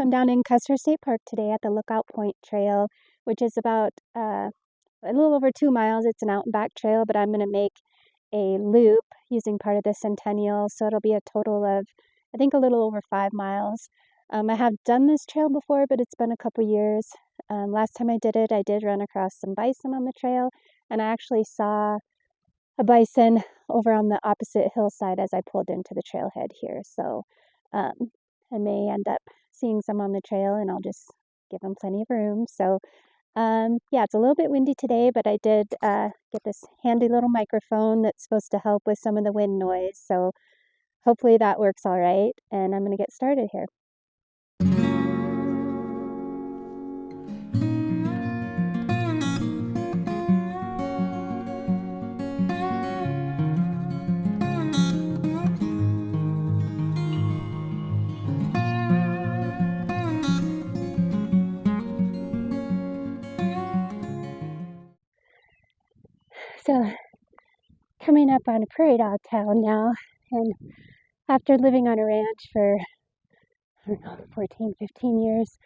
I'm down in Custer State Park today at the Lookout Point Trail, which is about a little over 2 miles. It's an out and back trail, but I'm going to make a loop using part of the Centennial, so it'll be a total of, I think, a little over 5 miles. I have done this trail before, but it's been a couple years. Last time I did run across some bison on the trail, and I actually saw a bison over on the opposite hillside as I pulled into the trailhead here. So I may end up seeing some on the trail, and I'll just give them plenty of room. So yeah, it's a little bit windy today, but I did get this handy little microphone that's supposed to help with some of the wind noise. So hopefully that works all right, and I'm going to get started here. So coming up on a prairie dog town now, and after living on a ranch for, I don't know, 14, 15 years,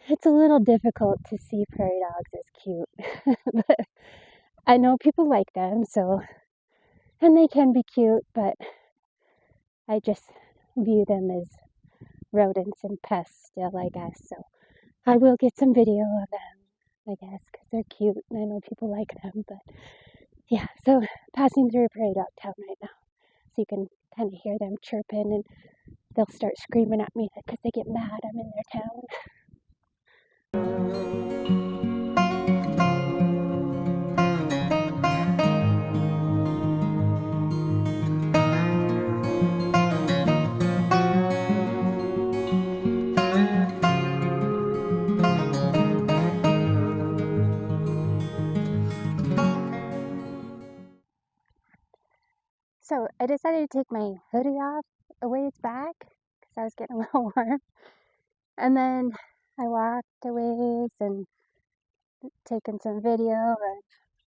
it's a little difficult to see prairie dogs as cute. But I know people like them, so, and they can be cute, but I just view them as rodents and pests still, I guess. So I will get some video of them, I guess, because they're cute, and I know people like them. But yeah, so passing through a prairie dog town right now, so you can kind of hear them chirping, and they'll start screaming at me because they get mad I'm in their town. So I decided to take my hoodie off a ways back because I was getting a little warm. And then I walked a ways and taken some video of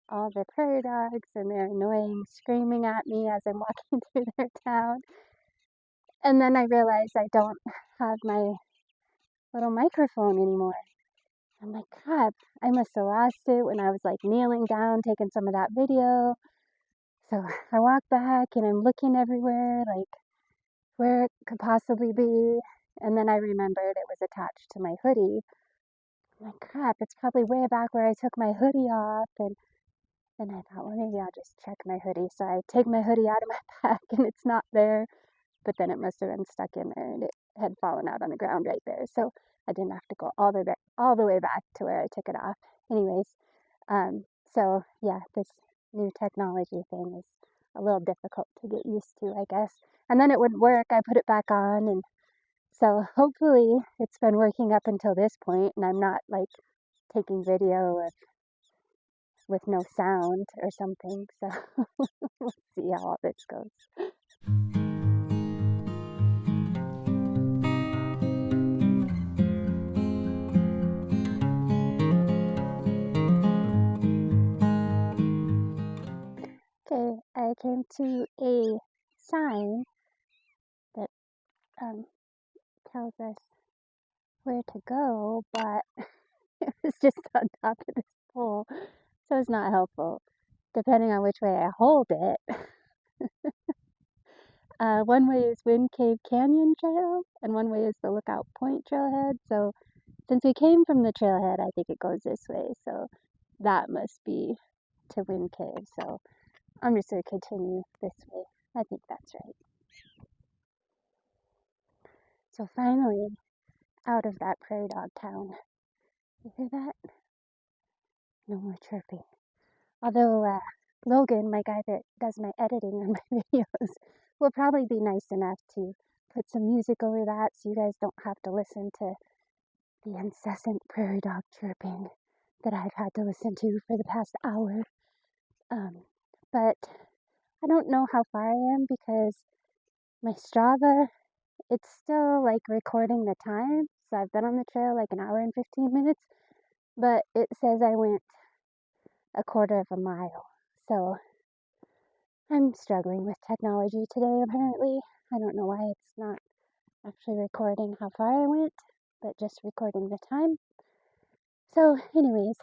all the prairie dogs and their annoying screaming at me as I'm walking through their town. And then I realized I don't have my little microphone anymore. I'm like, crap, I must have lost it when I was like kneeling down taking some of that video. So I walk back and I'm looking everywhere, like where it could possibly be. And then I remembered it was attached to my hoodie. I'm like, crap, it's probably way back where I took my hoodie off. And then I thought, well, maybe I'll just check my hoodie. So I take my hoodie out of my pack and it's not there. But then it must have been stuck in there and it had fallen out on the ground right there. So I didn't have to go all the way back to where I took it off. Anyways, so yeah, this new technology thing is a little difficult to get used to, I guess. And then it wouldn't work. I put it back on, and so hopefully it's been working up until this point, and I'm not like taking video with no sound or something. So we'll see how all this goes. Okay, I came to a sign that tells us where to go, but it was just on top of this pole, so it's not helpful, depending on which way I hold it. One way is Wind Cave Canyon Trail, and one way is the Lookout Point Trailhead. So since we came from the trailhead, I think it goes this way, so that must be to Wind Cave. So I'm just going to continue this way. I think that's right. So finally, out of that prairie dog town. You hear that? No more chirping. Although Logan, my guy that does my editing on my videos, will probably be nice enough to put some music over that so you guys don't have to listen to the incessant prairie dog chirping that I've had to listen to for the past hour. But I don't know how far I am because my Strava, it's still like recording the time. So I've been on the trail like an hour and 15 minutes, but it says I went a quarter of a mile. So I'm struggling with technology today, apparently. I don't know why it's not actually recording how far I went, but just recording the time. So anyways,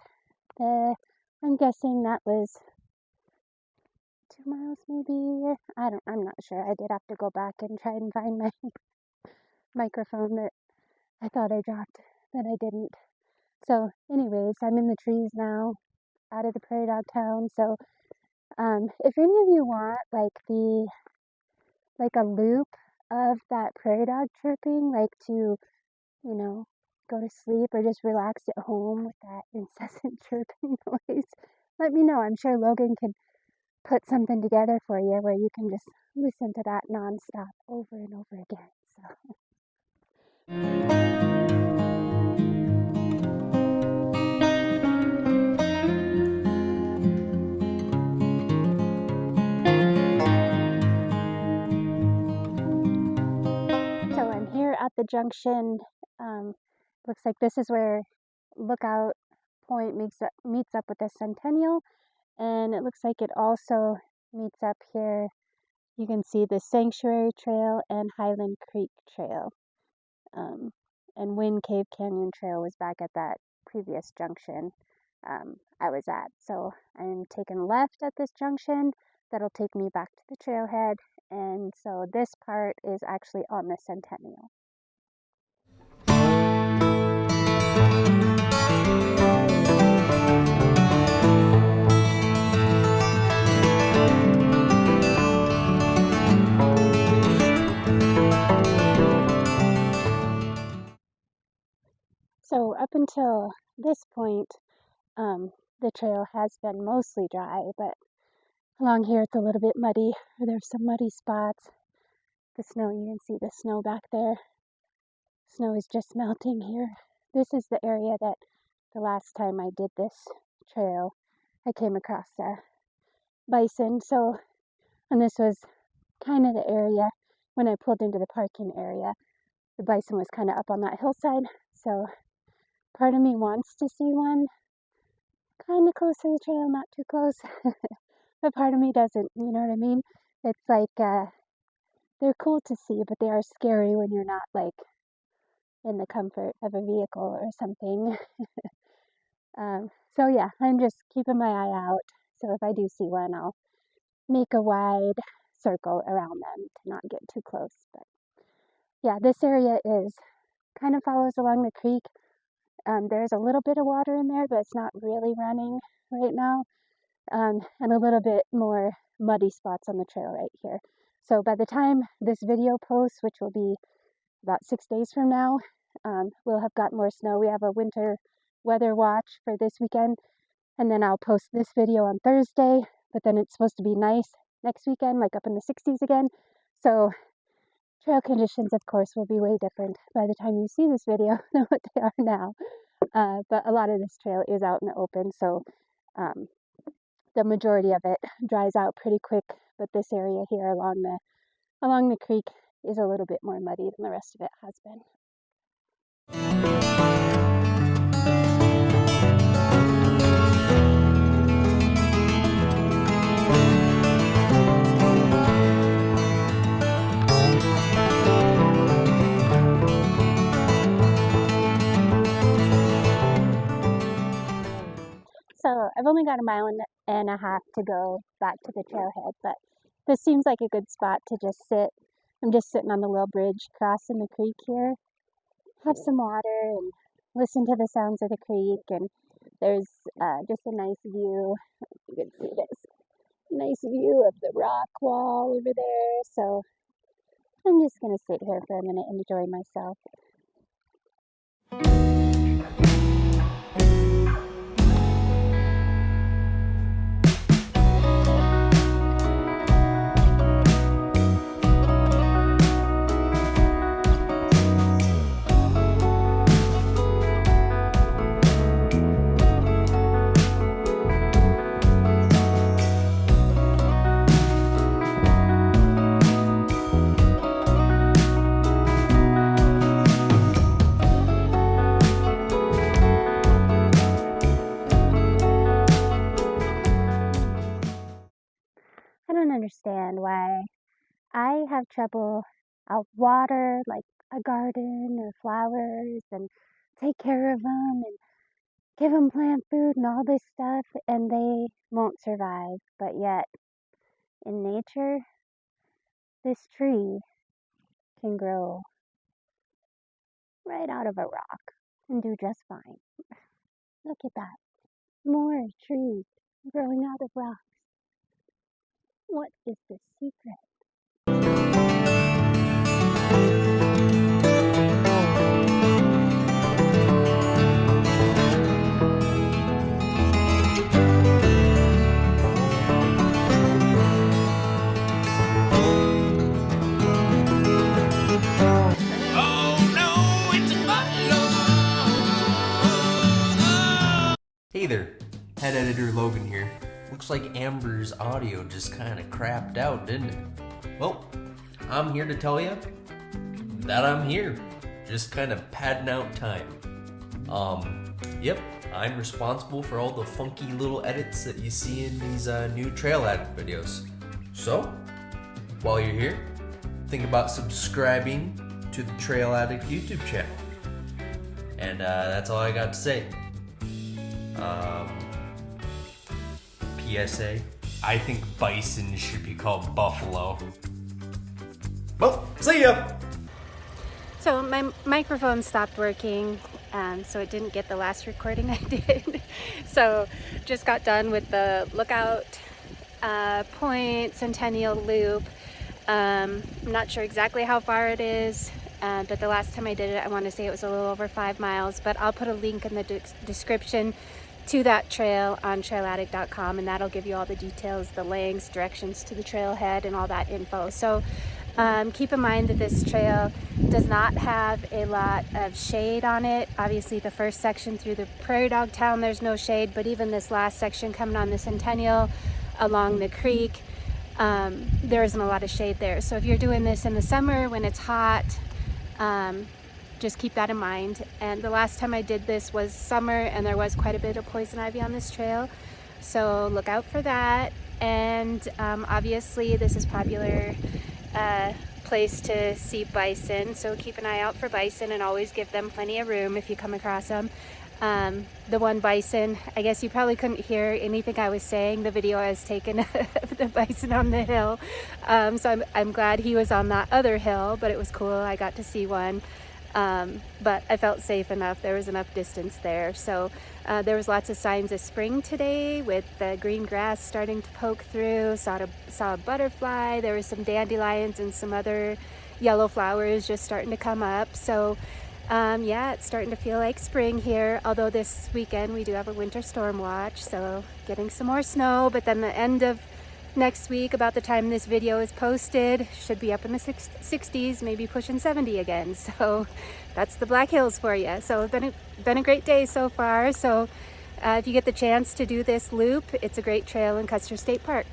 I'm guessing that was 2 miles maybe. I'm not sure. I did have to go back and try and find my microphone that I thought I dropped, but I didn't. So anyways, I'm in the trees now, out of the prairie dog town. So if any of you want like a loop of that prairie dog chirping, like to, go to sleep or just relax at home with that incessant chirping noise, let me know. I'm sure Logan can put something together for you where you can just listen to that nonstop over and over again. So I'm here at the junction. Looks like this is where Lookout Point meets up with the Centennial, and it looks like it also meets up here. You can see the Sanctuary Trail and Highland Creek Trail. And Wind Cave Canyon Trail was back at that previous junction I was at. So I'm taking left at this junction. That'll take me back to the trailhead. And so this part is actually on the Centennial. So up until this point, the trail has been mostly dry, but along here it's a little bit muddy. There's some muddy spots. The snow, you can see the snow back there. Snow is just melting here. This is the area that the last time I did this trail, I came across a bison. So, and this was kind of the area when I pulled into the parking area. The bison was kind of up on that hillside. So part of me wants to see one kind of close to the trail, not too close. But part of me doesn't, you know what I mean? It's like, they're cool to see, but they are scary when you're not like in the comfort of a vehicle or something. So yeah, I'm just keeping my eye out. So if I do see one, I'll make a wide circle around them to not get too close. But yeah, this area is kind of follows along the creek. There's a little bit of water in there, but it's not really running right now. And a little bit more muddy spots on the trail right here. So by the time this video posts, which will be about 6 days from now, we'll have got more snow. We have a winter weather watch for this weekend, and then I'll post this video on Thursday, but then it's supposed to be nice next weekend, like up in the 60s again. So trail conditions, of course, will be way different by the time you see this video than what they are now. But a lot of this trail is out in the open, so the majority of it dries out pretty quick, but this area here along the creek is a little bit more muddy than the rest of it has been. So I've only got a mile and a half to go back to the trailhead, but this seems like a good spot to just sit. I'm just sitting on the little bridge crossing the creek here, have some water and listen to the sounds of the creek. And there's just a nice view. You can see this nice view of the rock wall over there. So I'm just gonna sit here for a minute and enjoy myself. I don't understand why I have trouble. I'll water, like a garden or flowers and take care of them and give them plant food and all this stuff, and they won't survive. But yet, in nature, this tree can grow right out of a rock and do just fine. Look at that. More trees growing out of rocks. What is the secret? Hey there, head editor Logan here. Looks like Amber's audio just kind of crapped out, didn't it? Well, I'm here to tell you that I'm here, just kind of padding out time. Yep, I'm responsible for all the funky little edits that you see in these new trailhead videos. So, while you're here, think about subscribing to the Trail Addict YouTube channel. And that's all I got to say. PSA, I think bison should be called buffalo. Well, see ya! So my microphone stopped working, so it didn't get the last recording I did. So just got done with the Lookout Point Centennial loop. I'm not sure exactly how far it is, but the last time I did it, I want to say it was a little over 5 miles, but I'll put a link in the description to that trail on trailaddict.com, and that'll give you all the details, the lengths, directions to the trailhead, and all that info. So keep in mind that this trail does not have a lot of shade on it. Obviously the first section through the prairie dog town, there's no shade, but even this last section coming on the Centennial along the creek, there isn't a lot of shade there. So if you're doing this in the summer when it's hot, just keep that in mind. And the last time I did this was summer, and there was quite a bit of poison ivy on this trail, so look out for that. And obviously this is popular place to see bison, so keep an eye out for bison and always give them plenty of room if you come across them. The one bison, I guess you probably couldn't hear anything I was saying. The video I was taking of the bison on the hill, so I'm glad he was on that other hill, but it was cool. I got to see one. But I felt safe enough. There was enough distance there. So there was lots of signs of spring today with the green grass starting to poke through. Saw a butterfly. There was some dandelions and some other yellow flowers just starting to come up. So yeah, it's starting to feel like spring here. Although this weekend we do have a winter storm watch, so getting some more snow. But then the end of next week, about the time this video is posted, should be up in the 60s, maybe pushing 70 again. So that's the Black Hills for you. So it's been a great day so far. So if you get the chance to do this loop, it's a great trail in Custer State Park.